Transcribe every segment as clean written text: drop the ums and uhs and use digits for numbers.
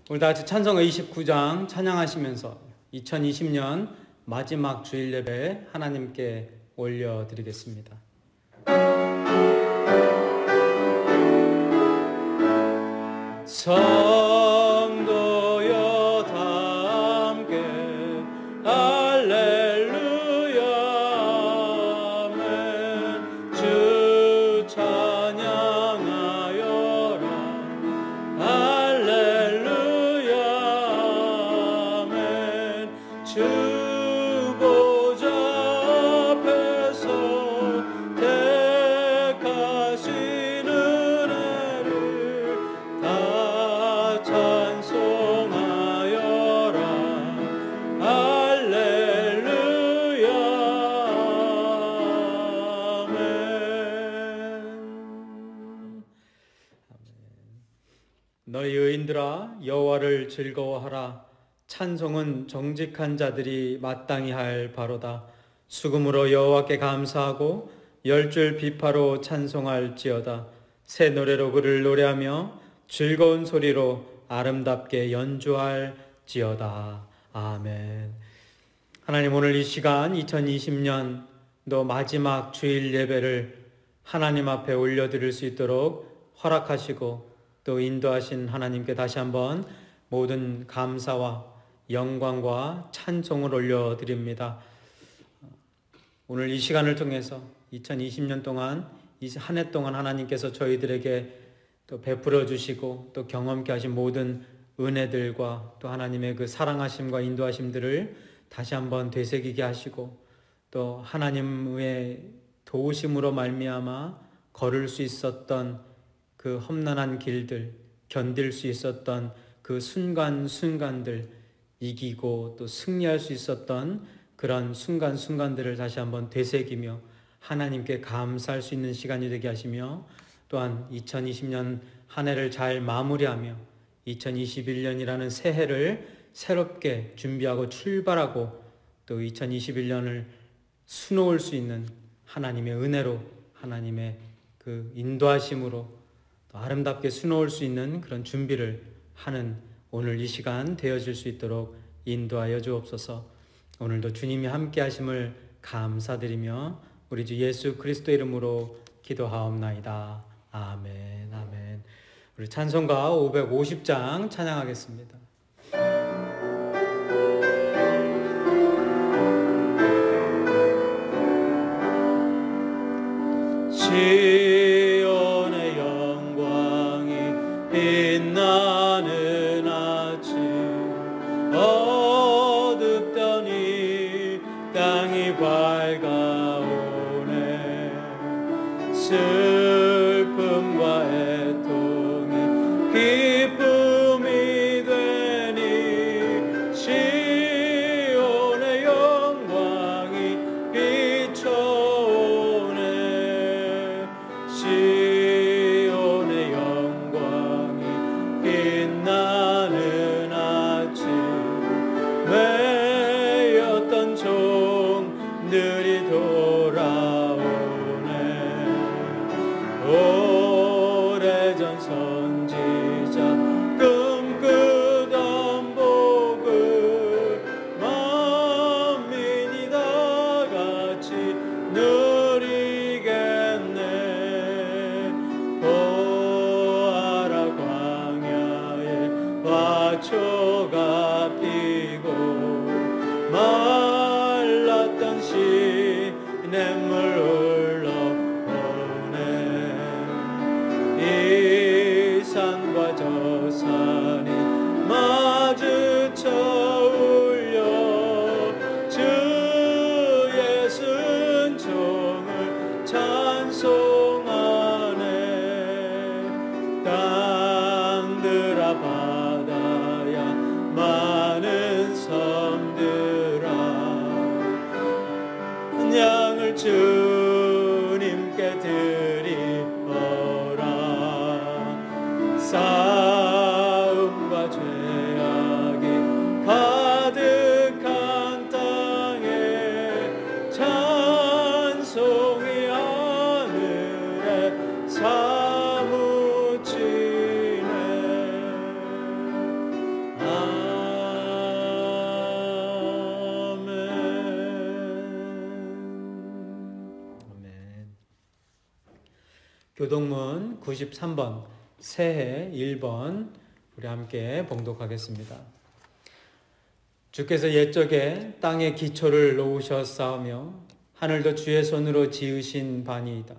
우리 다 같이 찬송가 29장 찬양하시면서 2020년 마지막 주일 예배 하나님께 올려드리겠습니다. 성도여 다 함께 할렐루야 아멘. 주 찬양하여라 할렐루야 아멘. 주 보좌 앞에서 택하신 은혜를 다 찬송하여라 할렐루야 아멘. 너희 의인들아 여호와를 즐거워하라. 찬송은 정직한 자들이 마땅히 할 바로다. 수금으로 여호와께 감사하고 열줄 비파로 찬송할지어다. 새 노래로 그를 노래하며 즐거운 소리로 아름답게 연주할지어다. 아멘. 하나님, 오늘 이 시간 2020년도 마지막 주일 예배를 하나님 앞에 올려드릴 수 있도록 허락하시고 또 인도하신 하나님께 다시 한번 모든 감사와 영광과 찬송을 올려드립니다. 오늘 이 시간을 통해서 2020년 동안 이 한 해 동안 하나님께서 저희들에게 또 베풀어 주시고 또 경험케 하신 모든 은혜들과 또 하나님의 그 사랑하심과 인도하심들을 다시 한번 되새기게 하시고 또 하나님의 도우심으로 말미암아 걸을 수 있었던 그 험난한 길들, 견딜 수 있었던 그 순간순간들, 이기고 또 승리할 수 있었던 그런 순간순간들을 다시 한번 되새기며 하나님께 감사할 수 있는 시간이 되게 하시며 또한 2020년 한 해를 잘 마무리하며 2021년이라는 새해를 새롭게 준비하고 출발하고 또 2021년을 수놓을 수 있는 하나님의 은혜로 하나님의 그 인도하심으로 또 아름답게 수놓을 수 있는 그런 준비를 하는 오늘 이 시간 되어질 수 있도록 인도하여 주옵소서. 오늘도 주님이 함께 하심을 감사드리며 우리 주 예수 그리스도 이름으로 기도하옵나이다. 아멘. 아멘. 우리 찬송가 550장 찬양하겠습니다. 시온의 영광이 빛나는 아침 어둡던 이 땅이 밝아오네. 슬픔과 애통이 기쁨이 되니 시온의 영광이 비춰오네. 시온의 영광이 빛나는 아침 매였던 종들이 돌아오네. 오래전 선지자 꿈꾸던 복을 만민이 다 같이 누리겠네. 보아라 광야에 화초가 피고 말랐던 시냇물 이 산과 저 산이 마주쳐 울려 주의 순종을 찬송하네. 땅들아 바다야 많은 섬들아 교동문 93번, 새해 1번 우리 함께 봉독하겠습니다. 주께서 옛적에 땅의 기초를 놓으셨사오며 하늘도 주의 손으로 지으신 바니이다.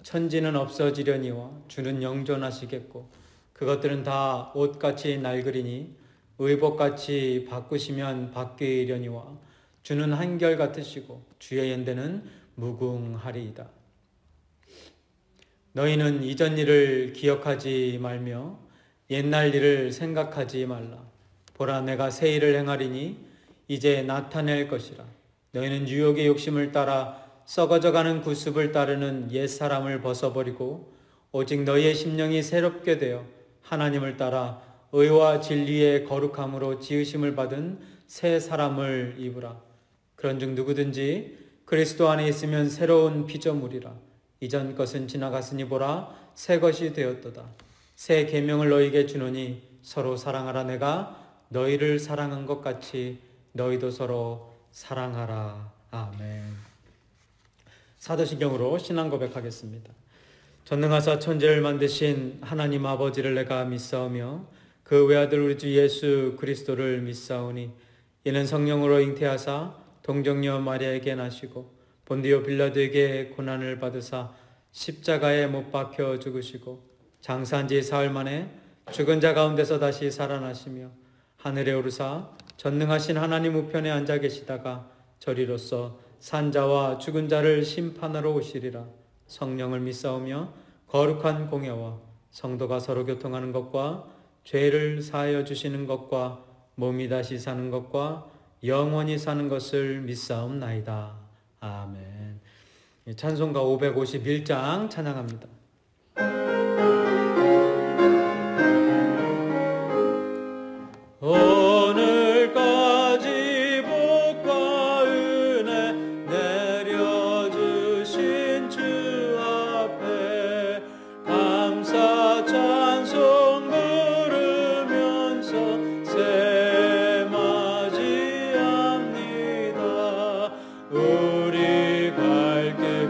천지는 없어지려니와 주는 영존하시겠고 그것들은 다 옷같이 낡으리니 의복같이 바꾸시면 바뀌려니와 주는 한결같으시고 주의 연대는 무궁하리이다. 너희는 이전 일을 기억하지 말며 옛날 일을 생각하지 말라. 보라, 내가 새 일을 행하리니 이제 나타낼 것이라. 너희는 유혹의 욕심을 따라 썩어져가는 구습을 따르는 옛사람을 벗어버리고 오직 너희의 심령이 새롭게 되어 하나님을 따라 의와 진리의 거룩함으로 지으심을 받은 새 사람을 입으라. 그런즉 누구든지 그리스도 안에 있으면 새로운 피조물이라. 이전 것은 지나갔으니 보라, 새 것이 되었도다. 새 계명을 너희에게 주노니 서로 사랑하라. 내가 너희를 사랑한 것 같이 너희도 서로 사랑하라. 아멘. 사도신경으로 신앙 고백하겠습니다. 전능하사 천지를 만드신 하나님 아버지를 내가 믿사오며 그 외아들 우리 주 예수 그리스도를 믿사오니 이는 성령으로 잉태하사 동정녀 마리아에게 나시고 본디오 빌라도에게 고난을 받으사 십자가에 못 박혀 죽으시고 장사한 지 사흘 만에 죽은 자 가운데서 다시 살아나시며 하늘에 오르사 전능하신 하나님 우편에 앉아 계시다가 저리로서 산자와 죽은 자를 심판하러 오시리라. 성령을 믿사오며 거룩한 공예와 성도가 서로 교통하는 것과 죄를 사하여 주시는 것과 몸이 다시 사는 것과 영원히 사는 것을 믿사옵나이다. 아멘. 찬송가 551장 찬양합니다. 오늘까지 복과 은혜 내려주신 주 앞에 감사 찬송 부르면서 새 맞이합니다. 우리 갈 길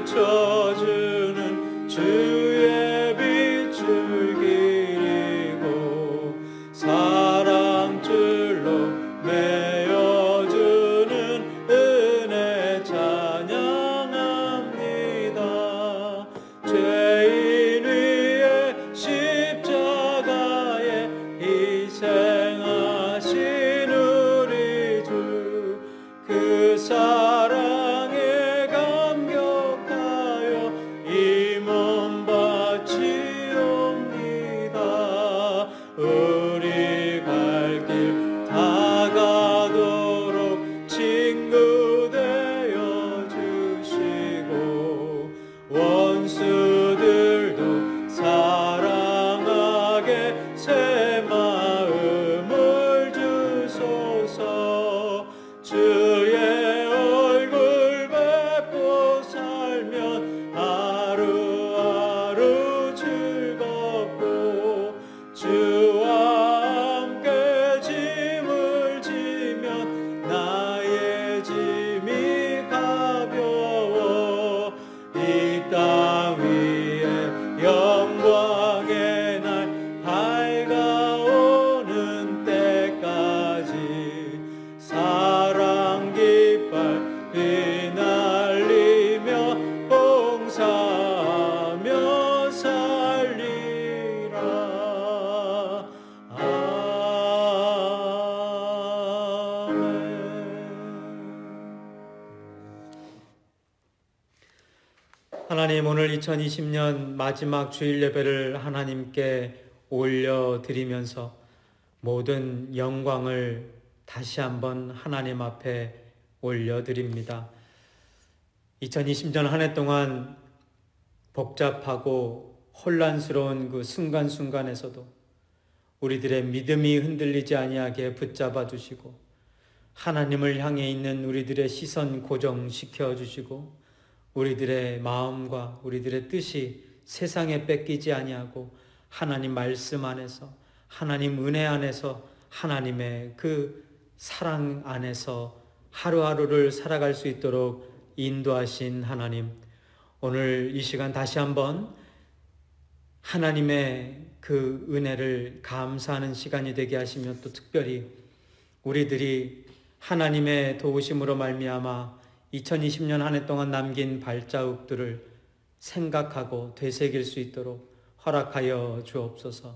비춰주는 주의 빛을 길이고 사랑줄로 메어주는 은혜 찬양합니다. 죄인 위에 십자가에 희생하신 우리 주 그 사랑에 감격하여 이 몸 바치옵니다. 우리 갈 길 다가도록 친구 되어 주시고 원수들도 사랑하게 새 마음을 주소서. 주의 얼굴 뵙고 살면 하루하루 즐겁고 주와 함께 짐을 지면 나의 짐이 가벼워. 이 땅 위에 영광의 날 밝아오는 때까지 사랑 깃발 휘날리며 봉사하며 살리라. 하나님, 오늘 2020년 마지막 주일 예배를 하나님께 올려드리면서 모든 영광을 다시 한번 하나님 앞에 올려드립니다. 2020년 한 해 동안 복잡하고 혼란스러운 그 순간순간에서도 우리들의 믿음이 흔들리지 아니하게 붙잡아 주시고 하나님을 향해 있는 우리들의 시선 고정시켜 주시고 우리들의 마음과 우리들의 뜻이 세상에 뺏기지 아니하고 하나님 말씀 안에서 하나님 은혜 안에서 하나님의 그 사랑 안에서 하루하루를 살아갈 수 있도록 인도하신 하나님, 오늘 이 시간 다시 한번 하나님의 그 은혜를 감사하는 시간이 되게 하시며 또 특별히 우리들이 하나님의 도우심으로 말미암아 2020년 한 해 동안 남긴 발자국들을 생각하고 되새길 수 있도록 허락하여 주옵소서.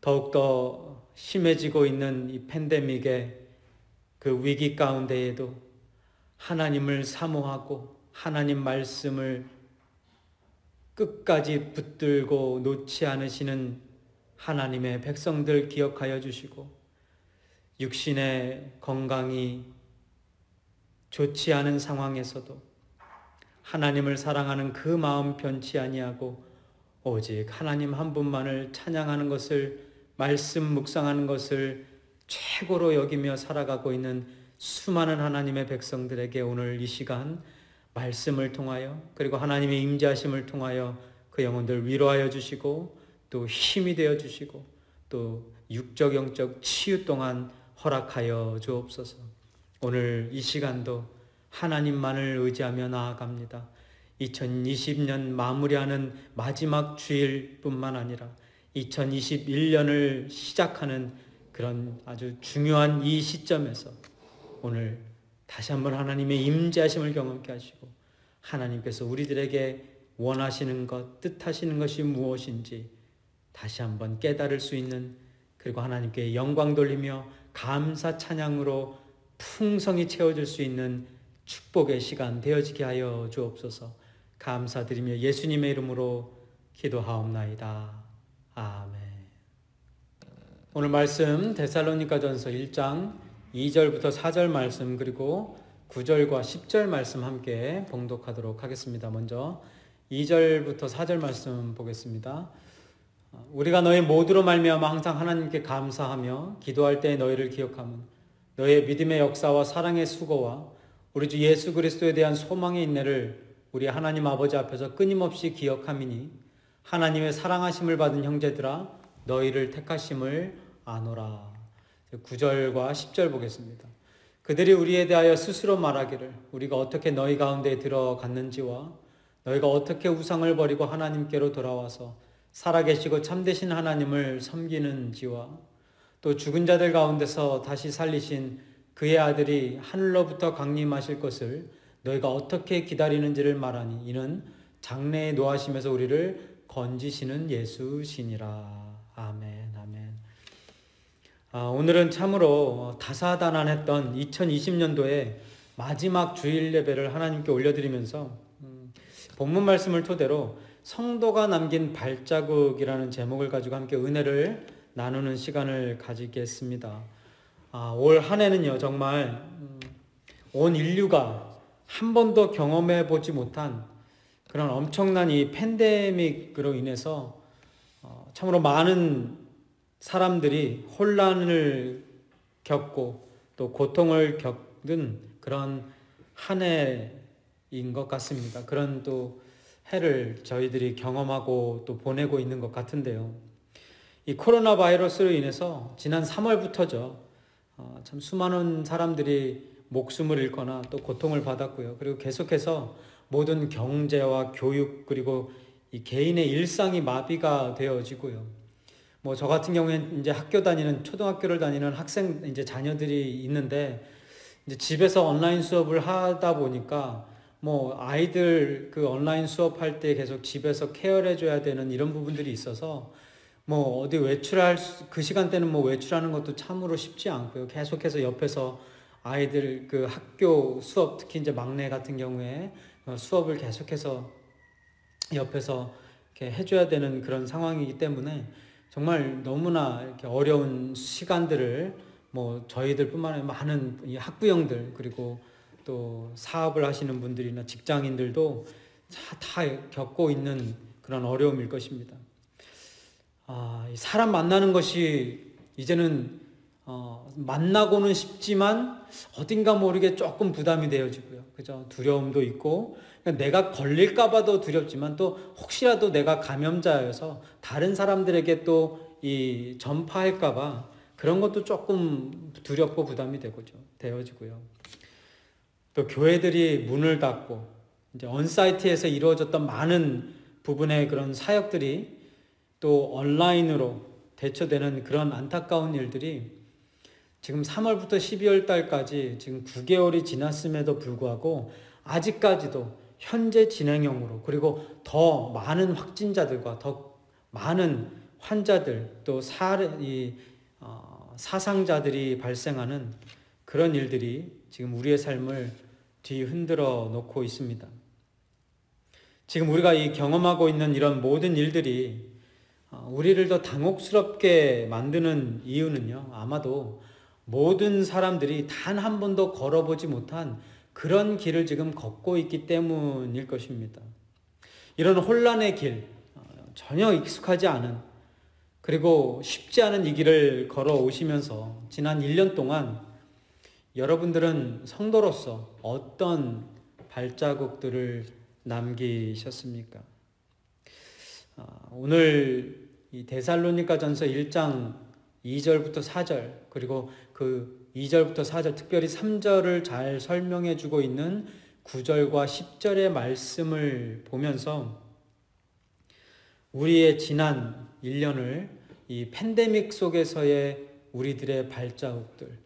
더욱더 심해지고 있는 이 팬데믹의 그 위기 가운데에도 하나님을 사모하고 하나님 말씀을 끝까지 붙들고 놓지 않으시는 하나님의 백성들 기억하여 주시고, 육신의 건강이 좋지 않은 상황에서도 하나님을 사랑하는 그 마음 변치 아니하고 오직 하나님 한 분만을 찬양하는 것을, 말씀 묵상하는 것을 최고로 여기며 살아가고 있는 수많은 하나님의 백성들에게 오늘 이 시간 말씀을 통하여, 그리고 하나님의 임재하심을 통하여 그 영혼들 위로하여 주시고 또 힘이 되어 주시고 또 육적 영적 치유 동안 허락하여 주옵소서. 오늘 이 시간도 하나님만을 의지하며 나아갑니다. 2020년 마무리하는 마지막 주일뿐만 아니라 2021년을 시작하는 그런 아주 중요한 이 시점에서 오늘 다시 한번 하나님의 임재하심을 경험케 하시고, 하나님께서 우리들에게 원하시는 것, 뜻하시는 것이 무엇인지 다시 한번 깨달을 수 있는, 그리고 하나님께 영광 돌리며 감사 찬양으로 풍성히 채워질 수 있는 축복의 시간 되어지게 하여 주옵소서. 감사드리며 예수님의 이름으로 기도하옵나이다. 아멘. 오늘 말씀 데살로니가전서 1장 2절부터 4절 말씀, 그리고 9절과 10절 말씀 함께 봉독하도록 하겠습니다. 먼저 2절부터 4절 말씀 보겠습니다. 우리가 너희 모두로 말미암아 항상 하나님께 감사하며 기도할 때 너희를 기억하면 너희의 믿음의 역사와 사랑의 수고와 우리 주 예수 그리스도에 대한 소망의 인내를 우리 하나님 아버지 앞에서 끊임없이 기억함이니 하나님의 사랑하심을 받은 형제들아 너희를 택하심을 아노라. 9절과 10절 보겠습니다. 그들이 우리에 대하여 스스로 말하기를 우리가 어떻게 너희 가운데 들어갔는지와 너희가 어떻게 우상을 버리고 하나님께로 돌아와서 살아계시고 참되신 하나님을 섬기는지와 또 죽은 자들 가운데서 다시 살리신 그의 아들이 하늘로부터 강림하실 것을 너희가 어떻게 기다리는지를 말하니 이는 장래에 노하심에서 우리를 건지시는 예수시니라. 아멘. 아멘. 오늘은 참으로 다사다난했던 2020년도의 마지막 주일 예배를 하나님께 올려드리면서 본문 말씀을 토대로 성도가 남긴 발자국이라는 제목을 가지고 함께 은혜를 나누는 시간을 가지겠습니다. 올 한 해는요, 정말 온 인류가 한 번도 경험해 보지 못한 그런 엄청난 이 팬데믹으로 인해서 참으로 많은 사람들이 혼란을 겪고 또 고통을 겪는 그런 한 해인 것 같습니다. 그런 또 해를 저희들이 경험하고 또 보내고 있는 것 같은데요. 이 코로나 바이러스로 인해서 지난 3월부터죠. 참 수많은 사람들이 목숨을 잃거나 또 고통을 받았고요. 그리고 계속해서 모든 경제와 교육 그리고 이 개인의 일상이 마비가 되어지고요. 뭐 저 같은 경우에는 이제 학교 다니는 초등학교를 다니는 학생 이제 자녀들이 있는데 이제 집에서 온라인 수업을 하다 보니까 뭐 아이들 그 온라인 수업할 때 계속 집에서 케어를 해줘야 되는 이런 부분들이 있어서 뭐 어디 외출할 그 시간대는 뭐 외출하는 것도 참으로 쉽지 않고요. 계속해서 옆에서 아이들 그 학교 수업, 특히 이제 막내 같은 경우에 수업을 계속해서 옆에서 이렇게 해줘야 되는 그런 상황이기 때문에 정말 너무나 이렇게 어려운 시간들을 뭐 저희들뿐만 아니라 많은 이 학부형들 그리고 또 사업을 하시는 분들이나 직장인들도 다 겪고 있는 그런 어려움일 것입니다. 사람 만나는 것이 이제는 만나고는 싶지만 어딘가 모르게 조금 부담이 되어지고요. 그죠? 두려움도 있고 내가 걸릴까봐도 두렵지만 또 혹시라도 내가 감염자여서 다른 사람들에게 또 이 전파할까봐 그런 것도 조금 두렵고 부담이 되어지고요. 또 교회들이 문을 닫고 이제 언사이트에서 이루어졌던 많은 부분의 그런 사역들이 또 온라인으로 대처되는 그런 안타까운 일들이 지금 3월부터 12월 달까지 지금 9개월이 지났음에도 불구하고 아직까지도 현재 진행형으로, 그리고 더 많은 확진자들과 더 많은 환자들, 또 사상자들이 발생하는 그런 일들이 지금 우리의 삶을 뒤흔들어 놓고 있습니다. 지금 우리가 이 경험하고 있는 이런 모든 일들이 우리를 더 당혹스럽게 만드는 이유는요, 아마도 모든 사람들이 단 한 번도 걸어보지 못한 그런 길을 지금 걷고 있기 때문일 것입니다. 이런 혼란의 길, 전혀 익숙하지 않은, 그리고 쉽지 않은 이 길을 걸어오시면서 지난 1년 동안 여러분들은 성도로서 어떤 발자국들을 남기셨습니까? 오늘 이 데살로니가전서 1장 2절부터 4절, 그리고 그 2절부터 4절, 특별히 3절을 잘 설명해 주고 있는 9절과 10절의 말씀을 보면서 우리의 지난 1년을 이 팬데믹 속에서의 우리들의 발자국들,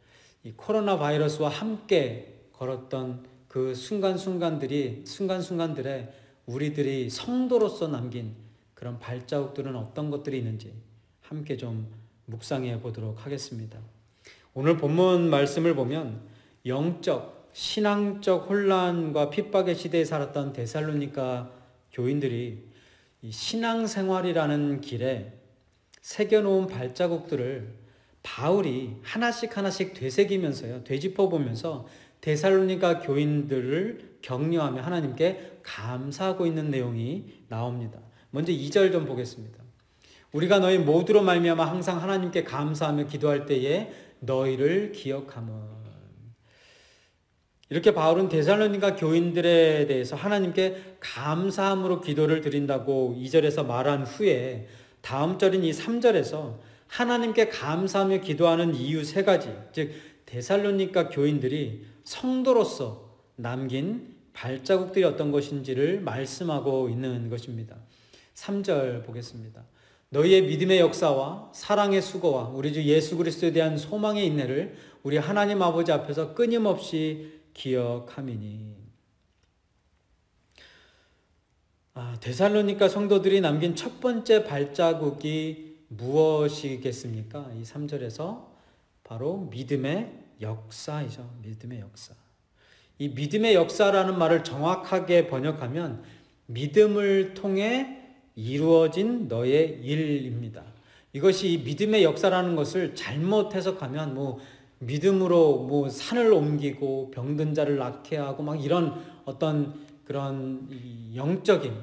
이 코로나 바이러스와 함께 걸었던 그 순간순간들에 우리들이 성도로서 남긴 그런 발자국들은 어떤 것들이 있는지 함께 좀 묵상해 보도록 하겠습니다. 오늘 본문 말씀을 보면 영적, 신앙적 혼란과 핍박의 시대에 살았던 데살로니가 교인들이 이 신앙생활이라는 길에 새겨놓은 발자국들을 바울이 하나씩 되새기면서요, 되짚어보면서 데살로니가 교인들을 격려하며 하나님께 감사하고 있는 내용이 나옵니다. 먼저 2절 좀 보겠습니다. 우리가 너희 모두로 말미암아 항상 하나님께 감사하며 기도할 때에 너희를 기억하며. 이렇게 바울은 데살로니가 교인들에 대해서 하나님께 감사함으로 기도를 드린다고 2절에서 말한 후에 다음 절인 이 3절에서 하나님께 감사하며 기도하는 이유 3가지, 즉 데살로니가 교인들이 성도로서 남긴 발자국들이 어떤 것인지를 말씀하고 있는 것입니다. 3절 보겠습니다. 너희의 믿음의 역사와 사랑의 수고와 우리 주 예수 그리스도에 대한 소망의 인내를 우리 하나님 아버지 앞에서 끊임없이 기억함이니. 데살로니가 성도들이 남긴 첫 번째 발자국이 무엇이겠습니까? 이 3절에서 바로 믿음의 역사이죠. 믿음의 역사. 이 믿음의 역사라는 말을 정확하게 번역하면 믿음을 통해 이루어진 너의 일입니다. 이것이 이 믿음의 역사라는 것을 잘못 해석하면 믿음으로 산을 옮기고 병든 자를 낫게 하고 이런 어떤 그런 영적인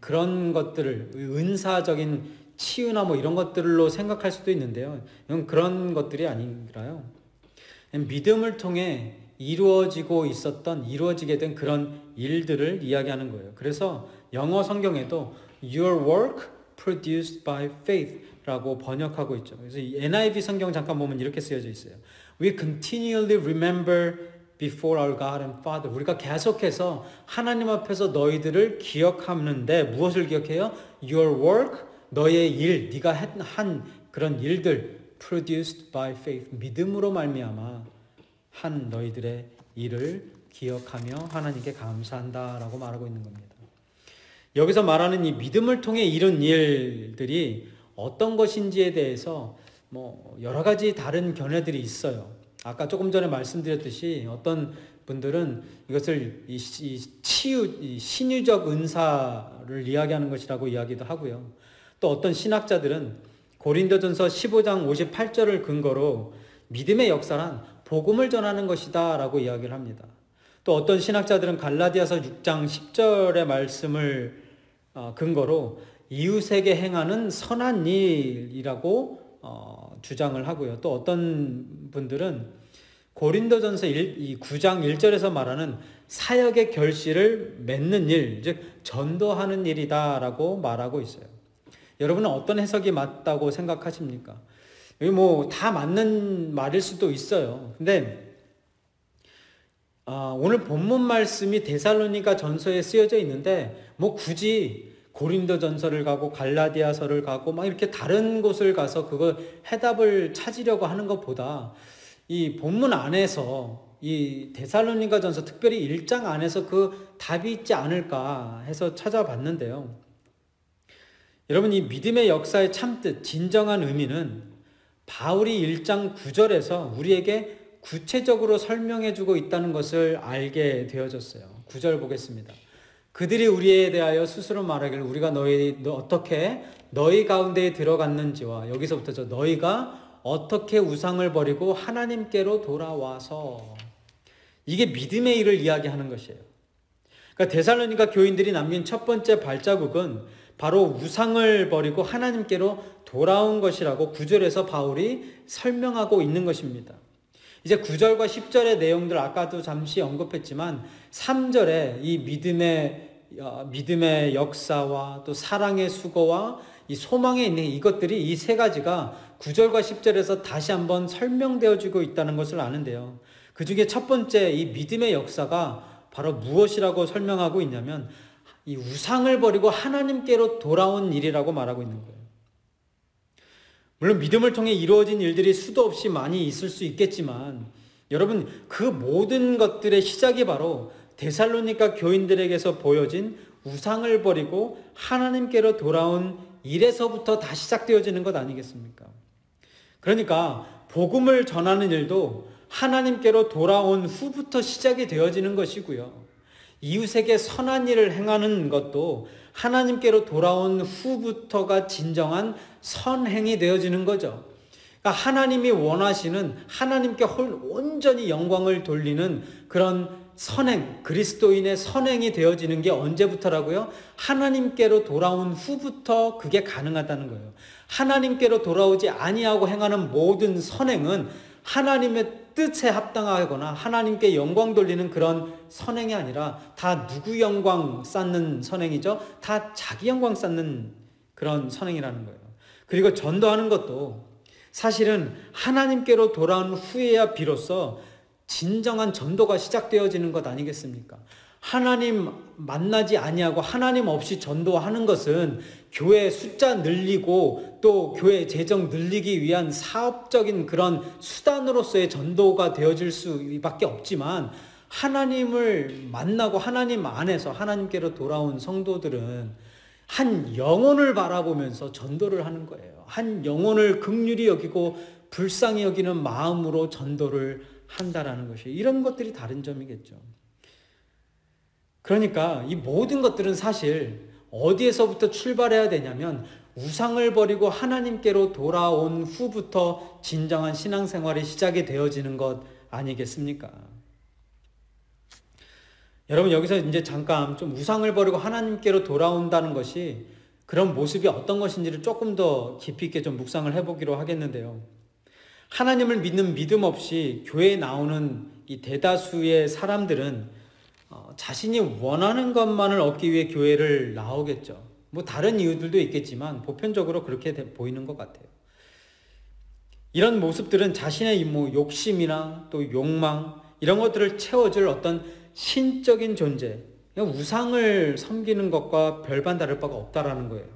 그런 것들을 은사적인 치유나 이런 것들로 생각할 수도 있는데요. 그런 것들이 아니라요. 믿음을 통해 이루어지게 된 그런 일들을 이야기하는 거예요. 그래서 영어 성경에도 Your work produced by faith 라고 번역하고 있죠. 그래서 이 NIV 성경 잠깐 보면 이렇게 쓰여져 있어요. We continually remember before our God and Father. 우리가 계속해서 하나님 앞에서 너희들을 기억하는데 무엇을 기억해요? Your work, 너의 일, 네가 한 그런 일들 produced by faith. 믿음으로 말미암아 한 너희들의 일을 기억하며 하나님께 감사한다라고 말하고 있는 겁니다. 여기서 말하는 이 믿음을 통해 이룬 일들이 어떤 것인지에 대해서 여러 가지 다른 견해들이 있어요. 아까 조금 전에 말씀드렸듯이 어떤 분들은 이것을 이 신유적 은사를 이야기하는 것이라고 이야기도 하고요. 또 어떤 신학자들은 고린도전서 15장 58절을 근거로 믿음의 역사란 복음을 전하는 것이다 라고 이야기를 합니다. 또 어떤 신학자들은 갈라디아서 6장 10절의 말씀을 근거로 이웃에게 행하는 선한 일이라고 주장을 하고요. 또 어떤 분들은 고린도전서 9장 1절에서 말하는 사역의 결실을 맺는 일, 즉 전도하는 일이다라고 말하고 있어요. 여러분은 어떤 해석이 맞다고 생각하십니까? 여기 다 맞는 말일 수도 있어요. 근데 오늘 본문 말씀이 데살로니가 전서에 쓰여져 있는데 뭐 굳이 고린도 전서를 가고 갈라디아서를 가고 막 이렇게 다른 곳을 가서 그거 해답을 찾으려고 하는 것보다 이 본문 안에서 이 데살로니가 전서 특별히 1장 안에서 그 답이 있지 않을까 해서 찾아봤는데요. 여러분, 이 믿음의 역사의 참뜻, 진정한 의미는 바울이 1장 9절에서 우리에게 구체적으로 설명해주고 있다는 것을 알게 되어졌어요. 9절 보겠습니다. 그들이 우리에 대하여 스스로 말하기를 우리가 어떻게 너희 가운데에 들어갔는지와, 여기서부터 너희가 어떻게 우상을 버리고 하나님께로 돌아와서, 이게 믿음의 일을 이야기하는 것이에요. 그러니까 데살로니가 교인들이 남긴 첫 번째 발자국은 바로 우상을 버리고 하나님께로 돌아온 것이라고 9절에서 바울이 설명하고 있는 것입니다. 이제 9절과 10절의 내용들 아까도 잠시 언급했지만 3절에 이 믿음의 역사와 또 사랑의 수고와 이 소망에 있는 이것들이, 이 세 가지가 9절과 10절에서 다시 한번 설명되어지고 있다는 것을 아는데요. 그 중에 첫 번째 이 믿음의 역사가 바로 무엇이라고 설명하고 있냐면 이 우상을 버리고 하나님께로 돌아온 일이라고 말하고 있는 거예요. 물론 믿음을 통해 이루어진 일들이 수도 없이 많이 있을 수 있겠지만 여러분, 그 모든 것들의 시작이 바로 데살로니가 교인들에게서 보여진 우상을 버리고 하나님께로 돌아온 일에서부터 다 시작되어지는 것 아니겠습니까? 그러니까 복음을 전하는 일도 하나님께로 돌아온 후부터 시작이 되어지는 것이고요. 이웃에게 선한 일을 행하는 것도 하나님께로 돌아온 후부터가 진정한 선행이 되어지는 거죠. 그러니까 하나님이 원하시는, 하나님께 온전히 영광을 돌리는 그런 선행, 그리스도인의 선행이 되어지는 게 언제부터라고요? 하나님께로 돌아온 후부터 그게 가능하다는 거예요. 하나님께로 돌아오지 아니하고 행하는 모든 선행은 하나님의 뜻에 합당하거나 하나님께 영광 돌리는 그런 선행이 아니라 다 누구 영광 쌓는 선행이죠? 다 자기 영광 쌓는 그런 선행이라는 거예요. 그리고 전도하는 것도 사실은 하나님께로 돌아온 후에야 비로소 진정한 전도가 시작되어지는 것 아니겠습니까? 하나님 만나지 아니하고 하나님 없이 전도하는 것은 교회 숫자 늘리고 또 교회 재정 늘리기 위한 사업적인 그런 수단으로서의 전도가 되어질 수밖에 없지만, 하나님을 만나고 하나님 안에서 하나님께로 돌아온 성도들은 한 영혼을 바라보면서 전도를 하는 거예요. 한 영혼을 긍휼히 여기고 불쌍히 여기는 마음으로 전도를 한다라는 것이, 이런 것들이 다른 점이겠죠. 그러니까 이 모든 것들은 사실 어디에서부터 출발해야 되냐면 우상을 버리고 하나님께로 돌아온 후부터 진정한 신앙생활이 시작이 되어지는 것 아니겠습니까? 여러분, 여기서 이제 잠깐 좀 우상을 버리고 하나님께로 돌아온다는 것이 그런 모습이 어떤 것인지를 조금 더 깊이 있게 좀 묵상을 해보기로 하겠는데요. 하나님을 믿는 믿음 없이 교회에 나오는 이 대다수의 사람들은 자신이 원하는 것만을 얻기 위해 교회를 나오겠죠. 뭐 다른 이유들도 있겠지만 보편적으로 그렇게 보이는 것 같아요. 이런 모습들은 자신의 뭐 욕심이나 또 욕망 이런 것들을 채워줄 어떤 신적인 존재, 우상을 섬기는 것과 별반 다를 바가 없다라는 거예요.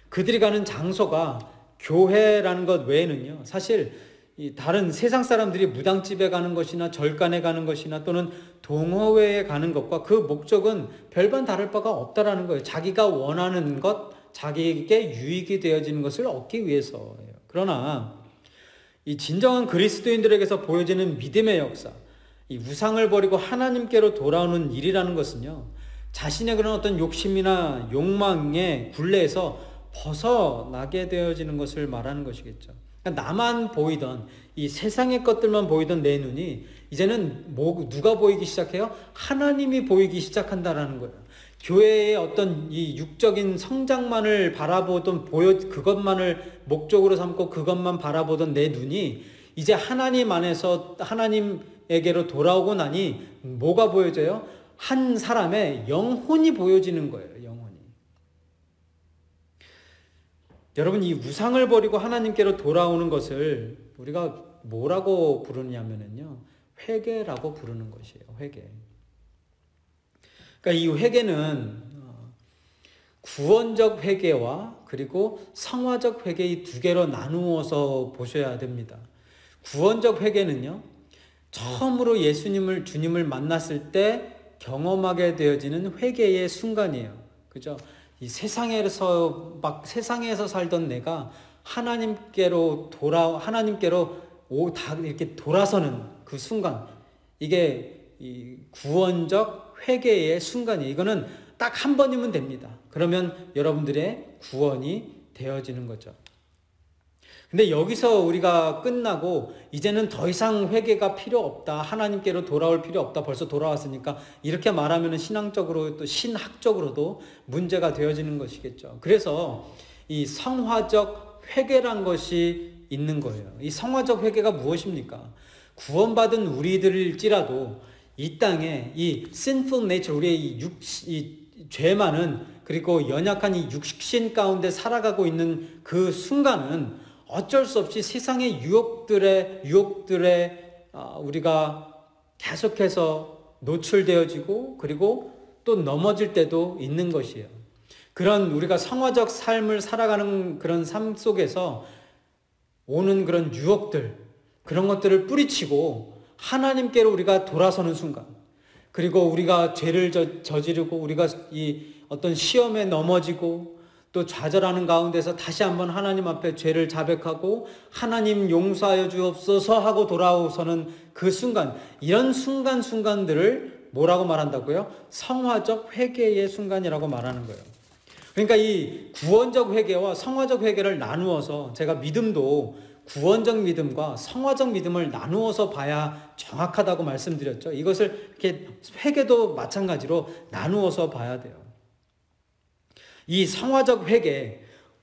그들이 가는 장소가 교회라는 것 외에는요, 사실 이 다른 세상 사람들이 무당집에 가는 것이나 절간에 가는 것이나 또는 동호회에 가는 것과 그 목적은 별반 다를 바가 없다라는 거예요. 자기가 원하는 것, 자기에게 유익이 되어지는 것을 얻기 위해서예요. 그러나 이 진정한 그리스도인들에게서 보여지는 믿음의 역사, 이 우상을 버리고 하나님께로 돌아오는 일이라는 것은요, 자신의 그런 어떤 욕심이나 욕망의 굴레에서 벗어나게 되어지는 것을 말하는 것이겠죠. 나만 보이던, 이 세상의 것들만 보이던 내 눈이 이제는 누가 보이기 시작해요? 하나님이 보이기 시작한다라는 거예요. 교회의 어떤 이 육적인 성장만을 바라보던, 그것만을 목적으로 삼고 그것만 바라보던 내 눈이 이제 하나님 안에서 하나님에게로 돌아오고 나니 뭐가 보여져요? 한 사람의 영혼이 보여지는 거예요. 영혼이. 여러분, 이 우상을 버리고 하나님께로 돌아오는 것을 우리가 뭐라고 부르냐면요, 회개라고 부르는 것이에요. 회개. 그러니까 이 회개는 구원적 회개와 그리고 성화적 회개 이 두 개로 나누어서 보셔야 됩니다. 구원적 회개는요, 처음으로 주님을 만났을 때 경험하게 되어지는 회개의 순간이에요. 그죠? 이 세상에서 살던 내가 하나님께로 이렇게 돌아서는 그 순간, 이게 이 구원적 회개의 순간이에요. 이거는 딱 한 번이면 됩니다. 그러면 여러분들의 구원이 되어지는 거죠. 근데 여기서 우리가 끝나고 이제는 더 이상 회개가 필요 없다, 하나님께로 돌아올 필요 없다, 벌써 돌아왔으니까, 이렇게 말하면 신앙적으로 또 신학적으로도 문제가 되어지는 것이겠죠. 그래서 이 성화적 회개란 것이 있는 거예요. 이 성화적 회개가 무엇입니까? 구원받은 우리들일지라도 이 땅에 이 sinful nature, 우리의 이 죄 많은 그리고 연약한 이 육신 가운데 살아가고 있는 그 순간은 어쩔 수 없이 세상의 유혹들에 우리가 계속해서 노출되어지고 그리고 또 넘어질 때도 있는 것이에요. 그런 우리가 성화적 삶을 살아가는 그런 삶 속에서 오는 그런 유혹들, 그런 것들을 뿌리치고 하나님께로 우리가 돌아서는 순간, 그리고 우리가 죄를 저지르고 우리가 이 어떤 시험에 넘어지고 또 좌절하는 가운데서 다시 한번 하나님 앞에 죄를 자백하고 하나님 용서하여 주옵소서 하고 돌아오서는 그 순간, 이런 순간들을 뭐라고 말한다고요? 성화적 회개의 순간이라고 말하는 거예요. 그러니까 이 구원적 회개와 성화적 회개를 나누어서, 제가 믿음도 구원적 믿음과 성화적 믿음을 나누어서 봐야 정확하다고 말씀드렸죠. 이것을 이렇게 회개도 마찬가지로 나누어서 봐야 돼요. 이 성화적 회개,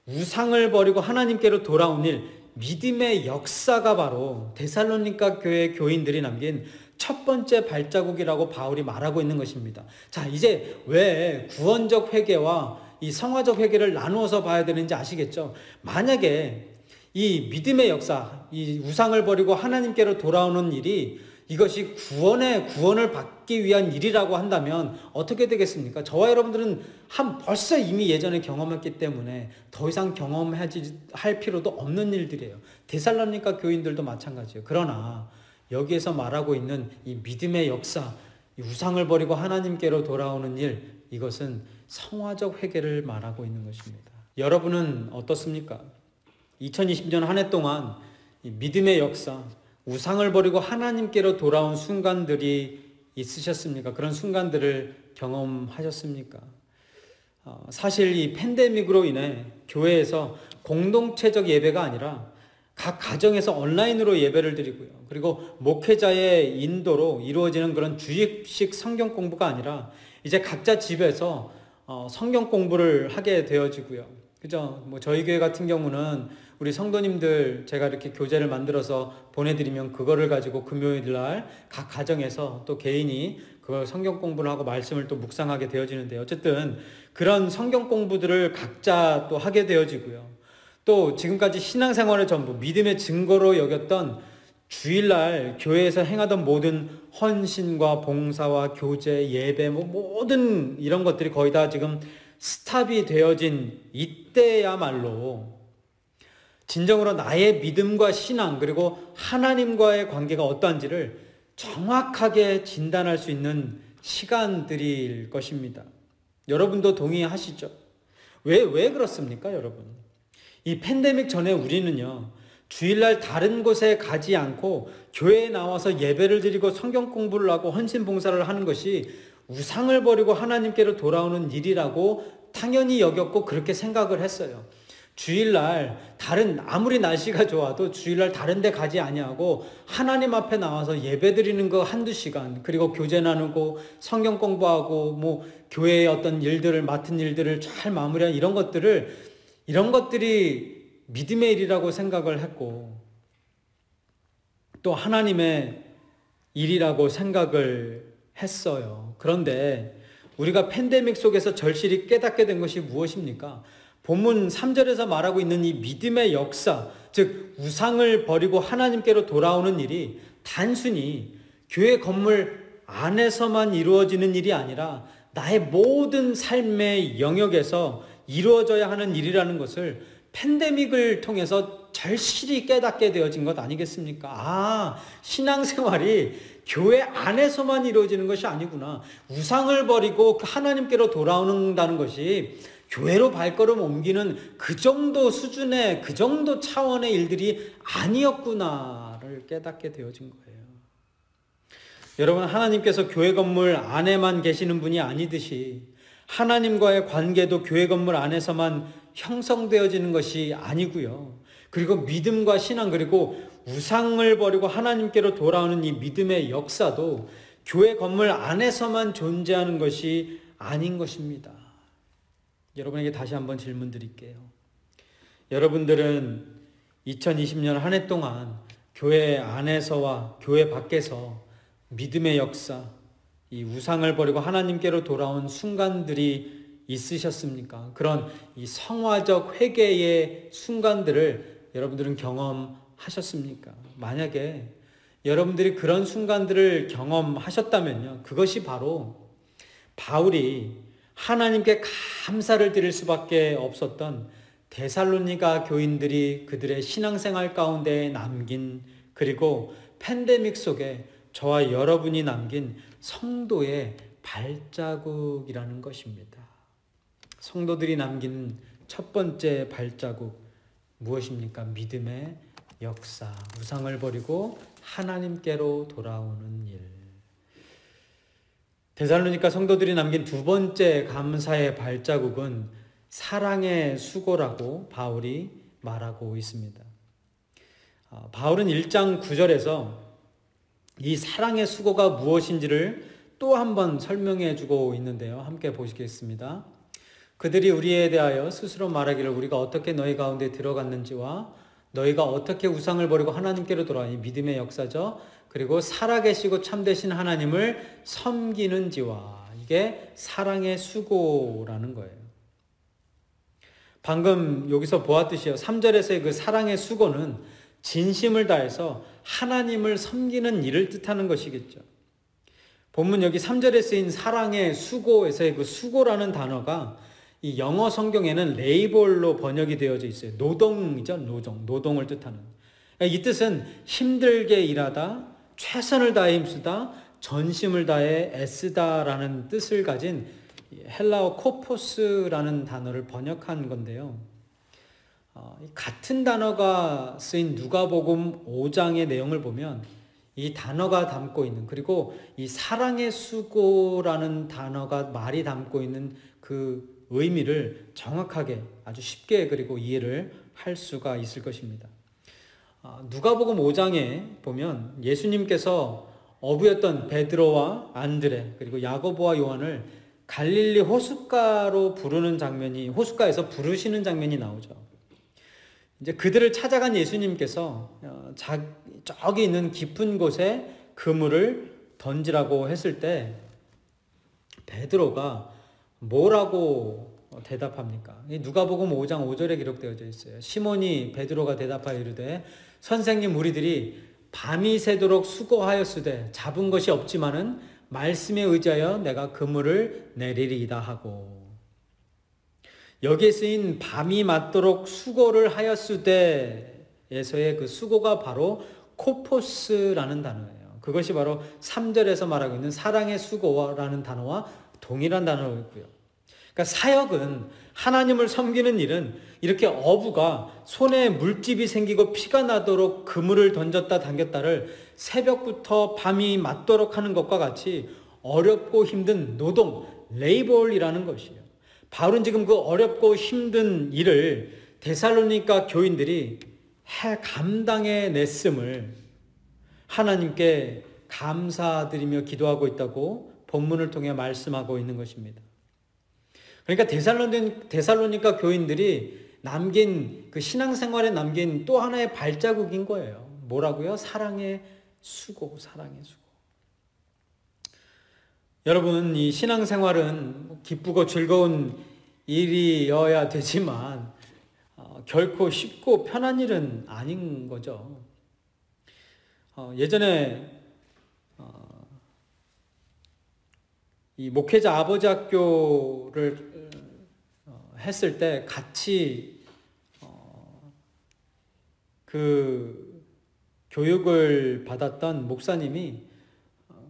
우상을 버리고 하나님께로 돌아온 일, 믿음의 역사가 바로 데살로니가 교회 교인들이 남긴 첫 번째 발자국이라고 바울이 말하고 있는 것입니다. 자, 이제 왜 구원적 회개와 이 성화적 회개를 나누어서 봐야 되는지 아시겠죠? 만약에 이 믿음의 역사, 이 우상을 버리고 하나님께로 돌아오는 일이 이것이 구원을 받기 위한 일이라고 한다면 어떻게 되겠습니까? 저와 여러분들은 벌써 이미 예전에 경험했기 때문에 더 이상 할 필요도 없는 일들이에요. 데살로니가 교인들도 마찬가지예요. 그러나 여기에서 말하고 있는 이 믿음의 역사, 이 우상을 버리고 하나님께로 돌아오는 일, 이것은 성화적 회개를 말하고 있는 것입니다. 여러분은 어떻습니까? 2020년 한 해 동안 이 믿음의 역사, 우상을 버리고 하나님께로 돌아온 순간들이 있으셨습니까? 그런 순간들을 경험하셨습니까? 사실 이 팬데믹으로 인해 교회에서 공동체적 예배가 아니라 각 가정에서 온라인으로 예배를 드리고요. 그리고 목회자의 인도로 이루어지는 그런 주입식 성경 공부가 아니라 이제 각자 집에서 성경 공부를 하게 되어지고요. 그죠? 저희 교회 같은 경우는 우리 성도님들 제가 이렇게 교재를 만들어서 보내드리면 그거를 가지고 금요일 날 각 가정에서 또 개인이 그걸 성경 공부를 하고 말씀을 또 묵상하게 되어지는데, 어쨌든 그런 성경 공부들을 각자 또 하게 되어지고요. 또 지금까지 신앙생활의 전부, 믿음의 증거로 여겼던 주일날 교회에서 행하던 모든 헌신과 봉사와 교제, 예배, 모든 이런 것들이 거의 다 지금 스탑이 되어진 이때야말로 진정으로 나의 믿음과 신앙, 그리고 하나님과의 관계가 어떠한지를 정확하게 진단할 수 있는 시간들일 것입니다. 여러분도 동의하시죠? 왜 그렇습니까, 여러분? 이 팬데믹 전에 우리는요, 주일날 다른 곳에 가지 않고 교회에 나와서 예배를 드리고 성경 공부를 하고 헌신 봉사를 하는 것이 우상을 버리고 하나님께로 돌아오는 일이라고 당연히 여겼고 그렇게 생각을 했어요. 주일날 아무리 날씨가 좋아도 주일날 다른 데 가지 아니하고 하나님 앞에 나와서 예배 드리는 거 한두 시간, 그리고 교제 나누고 성경 공부하고 교회의 어떤 일들을 맡은 일들을 잘 마무리한 이런 것들이 믿음의 일이라고 생각을 했고 또 하나님의 일이라고 생각을 했어요. 그런데 우리가 팬데믹 속에서 절실히 깨닫게 된 것이 무엇입니까? 본문 3절에서 말하고 있는 이 믿음의 역사, 즉 우상을 버리고 하나님께로 돌아오는 일이 단순히 교회 건물 안에서만 이루어지는 일이 아니라 나의 모든 삶의 영역에서 이루어져야 하는 일이라는 것을 팬데믹을 통해서 절실히 깨닫게 되어진 것 아니겠습니까? 신앙생활이 교회 안에서만 이루어지는 것이 아니구나. 우상을 버리고 하나님께로 돌아오는다는 것이 교회로 발걸음 옮기는 그 정도 수준의, 그 정도 차원의 일들이 아니었구나를 깨닫게 되어진 거예요. 여러분, 하나님께서 교회 건물 안에만 계시는 분이 아니듯이 하나님과의 관계도 교회 건물 안에서만 형성되어지는 것이 아니고요. 그리고 믿음과 신앙, 그리고 우상을 버리고 하나님께로 돌아오는 이 믿음의 역사도 교회 건물 안에서만 존재하는 것이 아닌 것입니다. 여러분에게 다시 한번 질문 드릴게요. 여러분들은 2020년 한 해 동안 교회 안에서와 교회 밖에서 믿음의 역사, 이 우상을 버리고 하나님께로 돌아온 순간들이 있으셨습니까? 그런 이 성화적 회개의 순간들을 여러분들은 경험하셨습니까? 만약에 여러분들이 그런 순간들을 경험하셨다면요, 그것이 바로 바울이 하나님께 감사를 드릴 수밖에 없었던 데살로니가 교인들이 그들의 신앙생활 가운데 남긴, 그리고 팬데믹 속에 저와 여러분이 남긴 성도의 발자국이라는 것입니다. 성도들이 남긴 첫 번째 발자국, 무엇입니까? 믿음의 역사, 우상을 버리고 하나님께로 돌아오는 일. 데살로니가 성도들이 남긴 두 번째 감사의 발자국은 사랑의 수고라고 바울이 말하고 있습니다. 바울은 1장 9절에서 이 사랑의 수고가 무엇인지를 또 한 번 설명해 주고 있는데요. 함께 보시겠습니다. 그들이 우리에 대하여 스스로 말하기를 우리가 어떻게 너희 가운데 들어갔는지와 너희가 어떻게 우상을 버리고 하나님께로 돌아오니 믿음의 역사죠. 그리고 살아계시고 참되신 하나님을 섬기는지와, 이게 사랑의 수고라는 거예요. 방금 여기서 보았듯이요, 3절에서의 그 사랑의 수고는 진심을 다해서 하나님을 섬기는 일을 뜻하는 것이겠죠. 본문 여기 3절에 쓰인 사랑의 수고에서의 그 수고라는 단어가 이 영어 성경에는 레이볼로 번역이 되어져 있어요. 노동이죠. 노동을 뜻하는. 이 뜻은 힘들게 일하다, 최선을 다해 힘쓰다, 전심을 다해 애쓰다라는 뜻을 가진 헬라어 코포스라는 단어를 번역한 건데요. 같은 단어가 쓰인 누가복음 5장의 내용을 보면 이 단어가 담고 있는, 그리고 이 사랑의 수고라는 단어가 말이 담고 있는 그 의미를 정확하게, 아주 쉽게 그리고 이해를 할 수가 있을 것입니다. 누가복음 5장에 보면 예수님께서 어부였던 베드로와 안드레, 그리고 야고보와 요한을 갈릴리 호숫가로 부르는 장면이, 호숫가에서 부르시는 장면이 나오죠. 이제 그들을 찾아간 예수님께서 저기 있는 깊은 곳에 그물을 던지라고 했을 때 베드로가 뭐라고 대답합니까? 누가복음 5장 5절에 기록되어져 있어요. 시몬이 베드로가 대답하여 이르되 선생님, 우리들이 밤이 새도록 수고하였으되 잡은 것이 없지만은 말씀에 의지하여 내가 그물을 내리리이다 하고, 여기에 쓰인 밤이 맞도록 수고를 하였으되에서의 그 수고가 바로 코포스라는 단어예요. 그것이 바로 3절에서 말하고 있는 사랑의 수고라는 단어와 동일한 단어였고요. 그러니까 사역은, 하나님을 섬기는 일은 이렇게 어부가 손에 물집이 생기고 피가 나도록 그물을 던졌다 당겼다를 새벽부터 밤이 맞도록 하는 것과 같이 어렵고 힘든 노동, 레이볼이라는 것이에요. 바울은 지금 그 어렵고 힘든 일을 데살로니가 교인들이 감당해 냈음을 하나님께 감사드리며 기도하고 있다고 본문을 통해 말씀하고 있는 것입니다. 그러니까 데살로니가 교인들이 남긴, 그 신앙생활에 남긴 또 하나의 발자국인 거예요. 뭐라고요? 사랑의 수고, 사랑의 수고. 여러분, 이 신앙생활은 기쁘고 즐거운 일이어야 되지만 결코 쉽고 편한 일은 아닌 거죠. 예전에 이 목회자 아버지 학교를 했을 때 같이 그 교육을 받았던 목사님이